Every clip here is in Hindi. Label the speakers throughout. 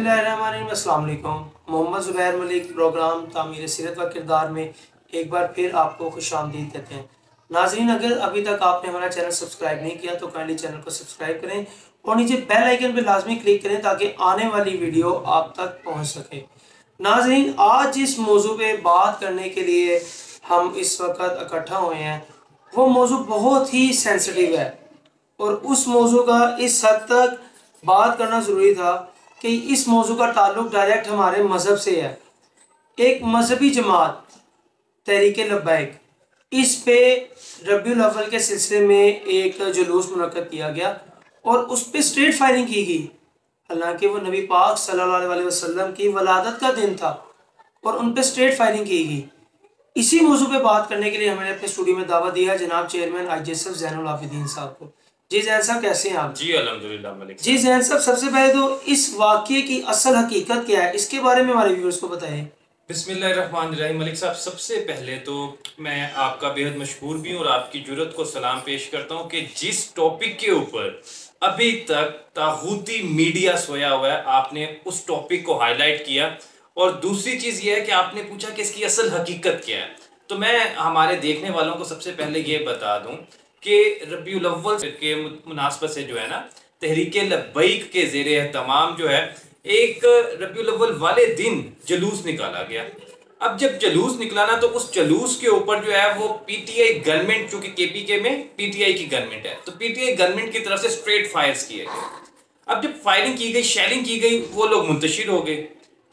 Speaker 1: अस्सलाम वालेकुम। मोहम्मद ज़ुबैर मलिक प्रोग्राम तामीर सीरत व किरदार में एक बार फिर आपको खुशामदीद कहते हैं। नाज़रीन, अगर अभी तक आपने हमारा चैनल सब्सक्राइब नहीं किया तो काइंडली चैनल को सब्सक्राइब करें और नीचे बेल आइकन पर लाजमी क्लिक करें ताकि आने वाली वीडियो आप तक पहुँच सके। नाज़रीन, आज जिस मौजू पे बात करने के लिए हम इस वक्त इकट्ठा हुए हैं वो मौजू बहुत ही सेंसिटिव है और उस मौजू का इस हद तक बात करना ज़रूरी था कि इस मौजू का ताल्लुक डायरेक्ट हमारे मज़हब से है। एक मजहबी जमात तहरीक लब्बैक, इस पे रबीउल अव्वल के सिलसिले में एक जुलूस मुनक्कद किया गया और उस पर स्ट्रेट फायरिंग की गई। हालांकि वो नबी पाक सल्लल्लाहु अलैहि वसल्लम की वलादत का दिन था और उन पर स्ट्रेट फायरिंग की गई। इसी मौजू पे बात करने के लिए हमने अपने स्टूडियो में दावत दिया जनाब चेयरमैन IJSF ज़ैनुल आबिदीन साहब को। जी जैन साहब, कैसे हैं आप?
Speaker 2: जी अल्हम्दुलिल्लाह मलिक।
Speaker 1: जी जैन साहब, सबसे पहले तो इस वाक़ये की असल हकीकत क्या है, इसके बारे में हमारे व्यूअर्स को बताएं।
Speaker 2: बिस्मिल्लाहिर्रहमानिर्रहीम। मलिक साहब, सबसे पहले तो मैं आपका बेहद मशहूर भी हूँ और आपकी जुर्रत को सलाम पेश करता हूँ कि जिस टॉपिक के ऊपर अभी तक तागूती मीडिया सोया हुआ है, आपने उस टॉपिक को हाईलाइट किया। और दूसरी चीज़ ये है कि आपने पूछा कि इसकी असल हकीकत क्या है। तो मैं हमारे देखने वालों को सबसे पहले ये बता दूँ कि रबीउल अव्वल के मुनासबत से जो है ना, तहरीक लब्बैक के ज़ेर एहतमाम जो है एक रबीउल अव्वल वाले दिन जुलूस निकाला गया। अब जब जुलूस निकला ना, तो उस जुलूस के ऊपर जो है वो PTI गवर्नमेंट, चूंकि KPK में PTI की गवर्नमेंट है, तो PTI गवर्नमेंट की तरफ से स्ट्रेट फायर्स किए गए। अब जब फायरिंग की गई, शेलिंग की गई, वो लोग मुंतशिर हो गए।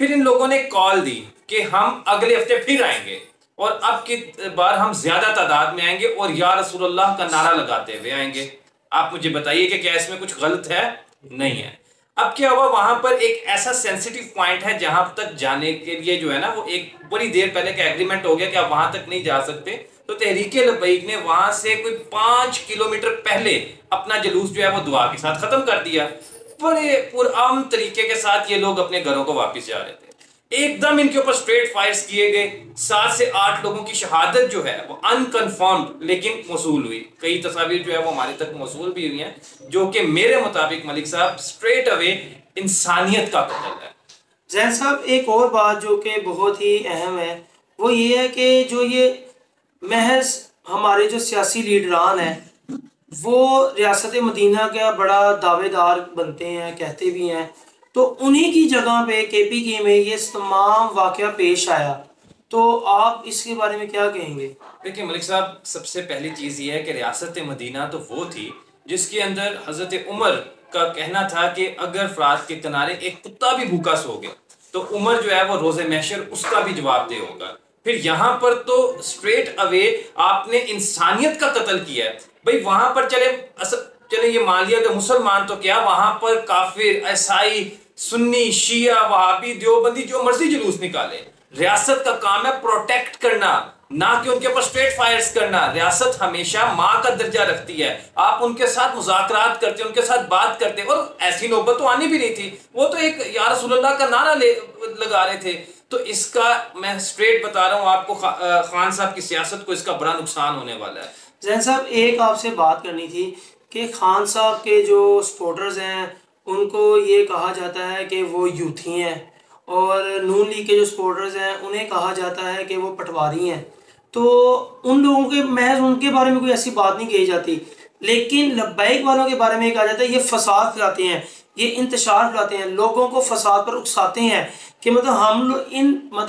Speaker 2: फिर इन लोगों ने कॉल दी कि हम अगले हफ्ते फिर आएंगे और अब की बार हम ज्यादा तादाद में आएंगे और या रसूलुल्लाह का नारा लगाते हुए आएंगे। आप मुझे बताइए कि क्या इसमें कुछ गलत है? नहीं है। अब क्या हुआ, वहां पर एक ऐसा सेंसिटिव पॉइंट है जहां तक जाने के लिए जो है ना, वो एक बड़ी देर पहले का एग्रीमेंट हो गया कि आप वहां तक नहीं जा सकते। तो तहरीक लब्बैक ने वहां से कोई 5 किलोमीटर पहले अपना जुलूस जो है वो दुआ के साथ खत्म कर दिया। बड़े पुरअमन तरीके के साथ ये लोग अपने घरों को वापस जा रहे थे। एकदम इनके ऊपर स्ट्रेट फायर्स किए गए। 7 से 8 लोगों की शहादत जो है वो अनकन्फर्म्ड लेकिन मौसूल हुई। कई तस्वीर जो है वो हमारे तक मौसूल भी हुई हैं, जो कि मेरे मुताबिक मलिक साहब स्ट्रेट अवे इंसानियत का कत्ल है।
Speaker 1: जैन साहब, एक और बात जो कि बहुत ही अहम है वो ये है कि जो ये महज हमारे जो सियासी लीडरान हैं वो रियासत मदीना का बड़ा दावेदार बनते हैं, कहते भी हैं, तो उन्हीं की जगह पे KPK में ये तमाम वाक़या पेश आया, तो आप इसके बारे में क्या कहेंगे?
Speaker 2: देखिए मलिक साहब, सबसे पहली चीज़ ये है कि रियासत मदीना तो वो थी जिसके अंदर हज़रत उमर का कहना था कि अगर फ़रात के किनारे एक कुत्ता भी भूखा सो गया तो उमर जो है वो रोज़े महशर उसका भी जवाबदेह होगा। फिर यहाँ पर तो स्ट्रेट अवे आपने इंसानियत का कत्ल किया है। भाई वहाँ पर चले ये मान लिया कि मुसलमान तो क्या, वहाँ पर काफिर, ईसाई, सुन्नी, शिया, वहाबी, देवबंदी जो मर्जी जुलूस निकाले। रियासत का काम है प्रोटेक्ट करना, ना कि उनके ऊपर स्ट्रेट फायर्स करना। रियासत हमेशा माँ का दर्जा रखती है। आप उनके साथ मुज़ाकरात करते, उनके साथ बात करते, और ऐसी नौबत तो आनी भी नहीं थी। वो तो एक या रसूलुल्लाह का नारा लगा रहे थे। तो इसका मैं स्ट्रेट बता रहा हूँ आपको, खान साहब की सियासत को इसका बड़ा नुकसान होने वाला है।
Speaker 1: जैन साहब, एक आपसे बात करनी थी कि खान साहब के जो सपोर्टर्स हैं उनको ये कहा जाता है कि वो यूथी हैं और नून लीग के जो सपोर्टर्स हैं उन्हें कहा जाता है कि वो पटवारी हैं। तो उन लोगों के महज उनके बारे में कोई ऐसी बात नहीं कही जाती, लेकिन लब्बैक वालों के बारे में ये कहा जाता है ये फसाद फैलाते हैं, ये इंतशार फैलाते हैं, लोगों को फसाद पर उकसाते हैं कि मतलब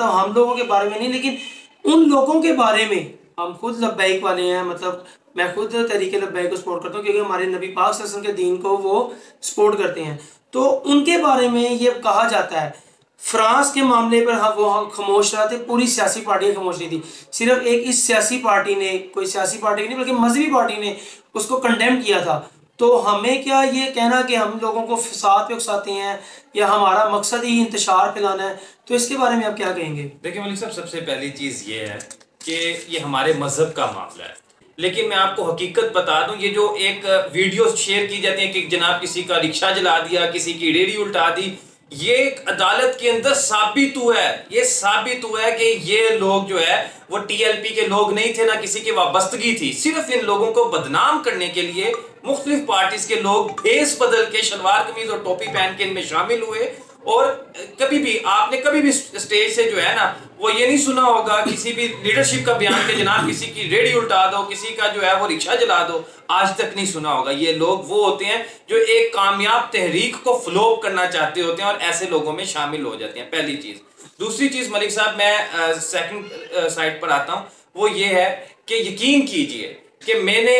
Speaker 1: हम लोगों के बारे में नहीं, लेकिन उन लोगों के बारे में। हम खुद लब्बैक वाले हैं, मतलब मैं खुद तहरीक लब्बैक को सपोर्ट करता हूँ क्योंकि हमारे नबी पाक सल्लल्लाहु अलैहि वसल्लम के दीन को वो सपोर्ट करते हैं। तो उनके बारे में ये कहा जाता है। फ्रांस के मामले पर वो खामोश रहा थे, पूरी सियासी पार्टियां खामोश नहीं थी, सिर्फ एक इस सियासी पार्टी ने, कोई सियासी पार्टी नहीं बल्कि मजहबी पार्टी ने उसको कंडेम किया था। तो हमें क्या ये कहना कि हम लोगों को फसाद पे उकसाते हैं या हमारा मकसद ही इंतशार फैलाना है, तो इसके बारे में आप क्या कहेंगे?
Speaker 2: देखिए मलिक साहब, सबसे पहली चीज़ ये है कि ये हमारे मजहब का मामला है। लेकिन मैं आपको हकीकत बता दूं, ये जो एक वीडियो शेयर की जाती है कि जनाब किसी का रिक्शा जला दिया, किसी की रेडी उल्टा दी, ये एक अदालत के अंदर साबित हुआ है। ये साबित हुआ है कि ये लोग जो है वो TLP के लोग नहीं थे, ना किसी की वाबस्तगी थी। सिर्फ इन लोगों को बदनाम करने के लिए मुख्तलिफ पार्टीज के लोग भेस बदल के शलवार कमीज और टोपी पहन के इनमें शामिल हुए और कभी भी आपने कभी भी स्टेज से जो है ना वो ये नहीं सुना होगा किसी भी लीडरशिप का बयान के जनाब किसी की रेडी उल्टा दो, किसी का जो है वो रिक्शा जला दो, आज तक नहीं सुना होगा। ये लोग वो होते हैं जो एक कामयाब तहरीक को फ्लोप करना चाहते होते हैं और ऐसे लोगों में शामिल हो जाते हैं, पहली चीज। दूसरी चीज मलिक साहब, मैं सेकंड साइड पर आता हूं, वो ये है कि यकीन कीजिए कि मैंने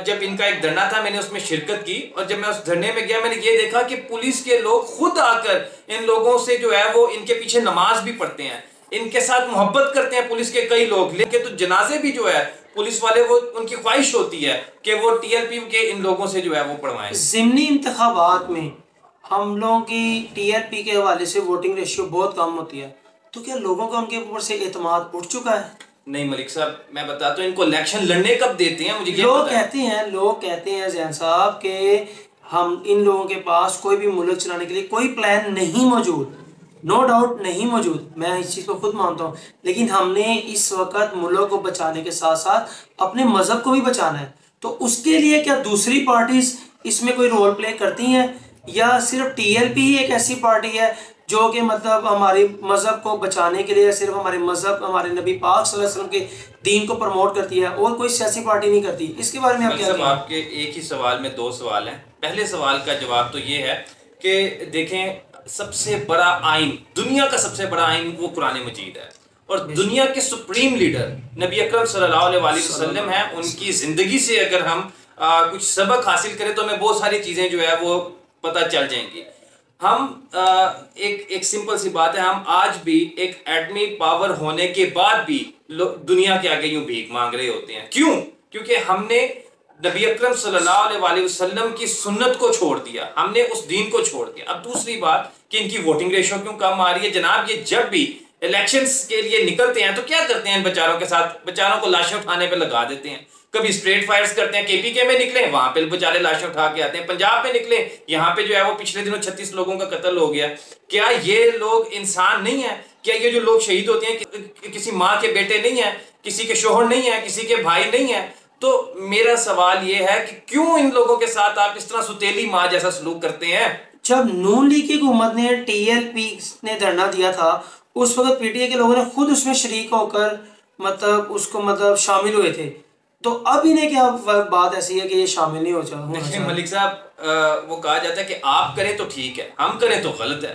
Speaker 2: जब इनका एक धरना था मैंने उसमें शिरकत की, और जब मैं उस धरने में गया मैंने ये देखा कि पुलिस के लोग खुद आकर इन लोगों से जो है वो इनके पीछे नमाज भी पढ़ते हैं, इनके साथ मोहब्बत करते हैं पुलिस के कई लोग। लेकिन तो जनाजे भी जो है पुलिस वाले वो उनकी ख्वाहिश होती है कि वो टीएलपी के इन लोगों से जो है वो पढ़वाएं।
Speaker 1: ज़िमनी इंतखाबात में हम लोगों की टीएलपी के हवाले से वोटिंग रेशियो बहुत कम होती है, तो क्या लोगों का उनके ऊपर से एतमाद उठ चुका है?
Speaker 2: नहीं मलिक साहब, मैं बताता हूँ, इनको इलेक्शन लड़ने कब देते हैं मुझे
Speaker 1: लोग कहते हैं जैन साहब कि हम इन लोगों के पास कोई भी मुल्क चलाने के लिए कोई प्लान नहीं मौजूद, नो डाउट नहीं मौजूद, मैं इस चीज़ को खुद मानता हूँ, लेकिन हमने इस वक्त मुल्क को बचाने के साथ साथ अपने मज़हब को भी बचाना है। तो उसके लिए क्या दूसरी पार्टीज इसमें कोई रोल प्ले करती हैं, या सिर्फ टीएलपी ही एक ऐसी पार्टी है जो कि मतलब हमारे मज़हब को बचाने के लिए सिर्फ हमारे मज़हब, हमारे नबी पाक सल्लल्लाहु अलैहि वसल्लम के दीन को प्रमोट करती है और कोई सियासी पार्टी नहीं करती? इसके बारे में आप क्या कहेंगे?
Speaker 2: आपके एक ही सवाल में दो सवाल हैं। पहले सवाल का जवाब तो ये है कि देखें, सबसे बड़ा आइन, दुनिया का सबसे बड़ा आइन वो कुरान मजीद है, और दुनिया के सुप्रीम लीडर नबी अकरम सल्लल्लाहु अलैहि वसल्लम हैं। उनकी ज़िंदगी से अगर हम कुछ सबक हासिल करें तो हमें बहुत सारी चीज़ें जो है वो पता चल जाएंगी। हम एक सिंपल सी बात है, हम आज भी एक एटमी पावर होने के बाद भी दुनिया के आगे यूं भीख मांग रहे होते हैं। क्यों? क्योंकि हमने नबी अकरम सल्लल्लाहु अलैहि वसल्लम की सुन्नत को छोड़ दिया, हमने उस दीन को छोड़ दिया। अब दूसरी बात कि इनकी वोटिंग रेशो क्यों कम आ रही है जनाब, ये जब भी इलेक्शंस के लिए निकलते हैं तो क्या करते हैं इन बेचारों के साथ, बेचारों को लाशें उठाने पे लगा देते हैं। कभी स्ट्रेट फायर्स करते हैं, केपीके में निकले वहां पे बेचारे लाशें उठा के आते हैं, पंजाब में निकले यहाँ पे जो है वो पिछले दिनों 36 लोगों का कत्ल हो गया। क्या ये लोग इंसान नहीं है? क्या ये जो लोग शहीद होते हैं किसी माँ के बेटे नहीं है, किसी के शोहर नहीं है, किसी के भाई नहीं है? तो मेरा सवाल ये है कि क्यों इन लोगों के साथ आप इस तरह सुतेली माँ जैसा सलूक करते हैं?
Speaker 1: जब नून लीग की हुकूमत ने टीएलपी ने धरना दिया था उस वक्त पीटीआई के लोगों ने खुद उसमें शरीक होकर मतलब उसको मतलब शामिल हुए थे, तो अब इन्हें क्या बात ऐसी है कि ये शामिल नहीं हो
Speaker 2: देखिए मलिक साहब, वो कहा जाता है कि आप करें तो ठीक है, हम करें तो गलत है।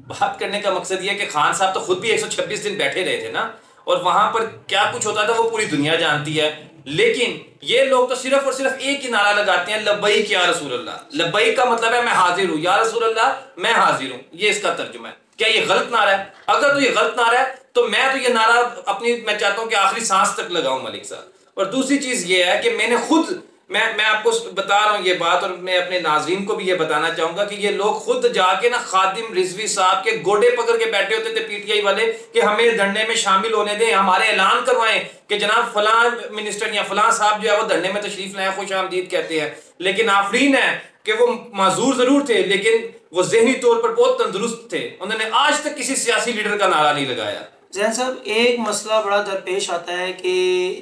Speaker 2: बात करने का मकसद ये है कि खान साहब तो खुद भी 126 दिन बैठे रहे थे ना, और वहां पर क्या कुछ होता था वो पूरी दुनिया जानती है। लेकिन ये लोग तो सिर्फ और सिर्फ एक ही नारा लगाते हैं, लब्बैक या रसूल अल्लाह। लब्बैक का मतलब है मैं हाजिर हूं, या रसूल अल्लाह मैं हाजिर हूं, ये इसका तर्जुमा है। क्या ये गलत नारा है? अगर तो ये गलत नारा है तो मैं तो ये नारा मैं चाहता हूं कि आखिरी सांस तक लगाऊं मलिक साहब। और दूसरी चीज ये है कि मैंने खुद मैं आपको बता रहा हूँ ये बात, और मैं अपने नाजरीन को भी ये बताना चाहूंगा कि ये लोग खुद जाके ना खादिम रिजवी साहब के गोडे पकड़ के बैठे होते थे पीटीआई वाले कि हमें धरने में शामिल होने दें, हमारे ऐलान करवाएं कि जनाब फलां मिनिस्टर या फलां साहब जो है वो धरने में तशरीफ लाए, खुश आमदीद कहते हैं। लेकिन आफरीन है कि वो माजूर जरूर थे लेकिन वो जहनी तौर पर बहुत तंदुरुस्त थे, उन्होंने आज तक किसी सियासी लीडर का नारा नहीं लगाया।
Speaker 1: जैन साहब, एक मसला बड़ा दरपेश आता है कि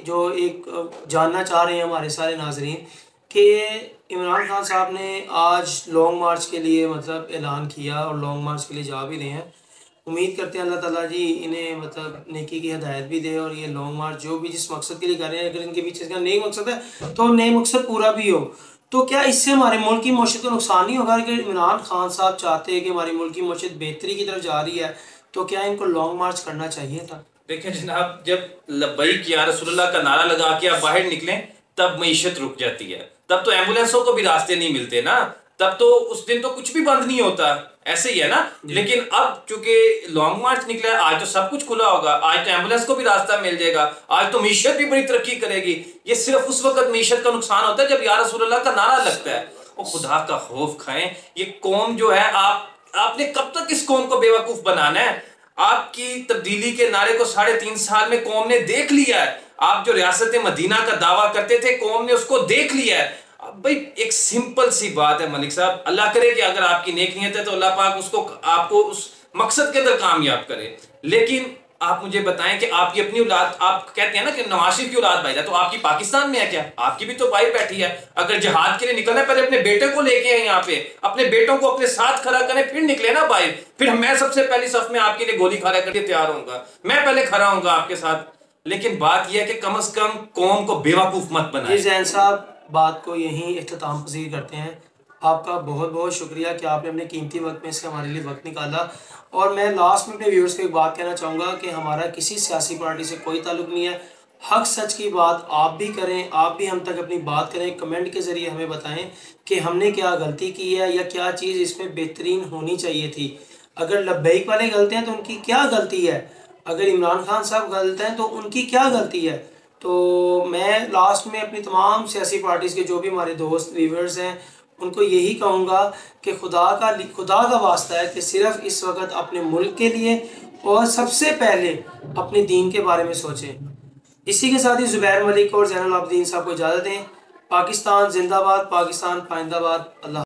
Speaker 1: जो एक जानना चाह रहे हैं हमारे सारे नाजरीन कि इमरान खान साहब ने आज लॉन्ग मार्च के लिए मतलब ऐलान किया और लॉन्ग मार्च के लिए जा भी रहे हैं। उम्मीद करते हैं अल्लाह ताला जी इन्हें मतलब नेकी की हिदायत भी दे और ये लॉन्ग मार्च जो भी जिस मकसद के लिए कर रहे हैं, अगर इनके पीछे इसका नेक मकसद है तो नेक मकसद पूरा भी हो। तो क्या इससे हमारे मुल्क की मईशत को नुकसान नहीं होगा? अगर इमरान खान साहब चाहते हैं कि हमारी मुल्क की मईशत बेहतरी की तरफ जा रही है तो क्या इनको लॉन्ग मार्च करना चाहिए था?
Speaker 2: देखिए जनाब, जब लब्बैक या रसूलुल्लाह का नारा लगा के आप बाहर निकलें तब मईशत रुक जाती है, तब तो एम्बुलेंसों को भी रास्ते नहीं मिलते ना, तब तो उस दिन तो कुछ भी बंद नहीं होता, ऐसे ही है ना। लेकिन अब चूंकि लॉन्ग मार्च निकला है, आज तो सब कुछ खुला होगा, आज तो एम्बुलेंस को भी रास्ता मिल जाएगा, आज तो मीशत भी बड़ी तरक्की करेगी। ये सिर्फ उस वक्त मीशत का नुकसान होता है जब या रसूलुल्लाह का नारा लगता है। और खुदा का खौफ खाएं, ये कौम जो है आपने कब तक इस कौम को बेवकूफ बनाना है? आपकी तब्दीली के नारे को 3.5 साल में कौम ने देख लिया है। आप जो रियासत मदीना का दावा करते थे कौम ने उसको देख लिया है। भाई एक सिंपल सी बात है मलिक साहब, अल्लाह करे कि अगर आपकी नेक नियत है तो अल्लाह पाक उसको आपको उस मकसद के अंदर कामयाब करे। लेकिन आप मुझे बताएं कि आपकी अपनी औलाद, आप कहते हैं ना कि नवाज शरीफ की औलाद भाई, तो आपकी पाकिस्तान में है क्या? आपकी भी तो भाई बैठी है। अगर जिहाद के लिए निकलना है, पहले अपने बेटे को लेके आए यहाँ पे, अपने बेटों को अपने साथ खड़ा करें, फिर निकले ना भाई। फिर मैं सबसे पहली सफ में आपके लिए गोली खड़ा करके तैयार होऊंगा, मैं पहले खड़ा होऊंगा आपके साथ। लेकिन बात यह है कि कम से कम कौम को बेवकूफ मत
Speaker 1: जी
Speaker 2: बनाए।
Speaker 1: जैन साहब, बात को यहीं इख्तिताम पसीर करते हैं। आपका बहुत बहुत शुक्रिया कि आपने अपने कीमती वक्त में से हमारे लिए वक्त निकाला। और मैं लास्ट में अपने व्यूअर्स को एक बात कहना चाहूँगा कि हमारा किसी सियासी पार्टी से कोई ताल्लुक नहीं है। हक सच की बात आप भी करें, आप भी हम तक अपनी बात करें, कमेंट के ज़रिए हमें बताएं कि हमने क्या गलती की है या क्या चीज़ इसमें बेहतरीन होनी चाहिए थी। अगर लब्बैक वाले गलत हैं तो उनकी क्या गलती है, अगर इमरान खान साहब गलत हैं तो उनकी क्या गलती है। तो मैं लास्ट में अपनी तमाम सियासी पार्टीज़ के जो भी हमारे दोस्त व्यूवर्स हैं उनको यही कहूँगा कि खुदा का वास्ता है कि सिर्फ इस वक्त अपने मुल्क के लिए और सबसे पहले अपने दीन के बारे में सोचें। इसी के साथ ही ज़ुबैर मलिक और ज़ैनुल आबिदीन साहब को इजाज़त दें। पाकिस्तान जिंदाबाद, पाकिस्तान पाइंदाबाद। अल्लाह।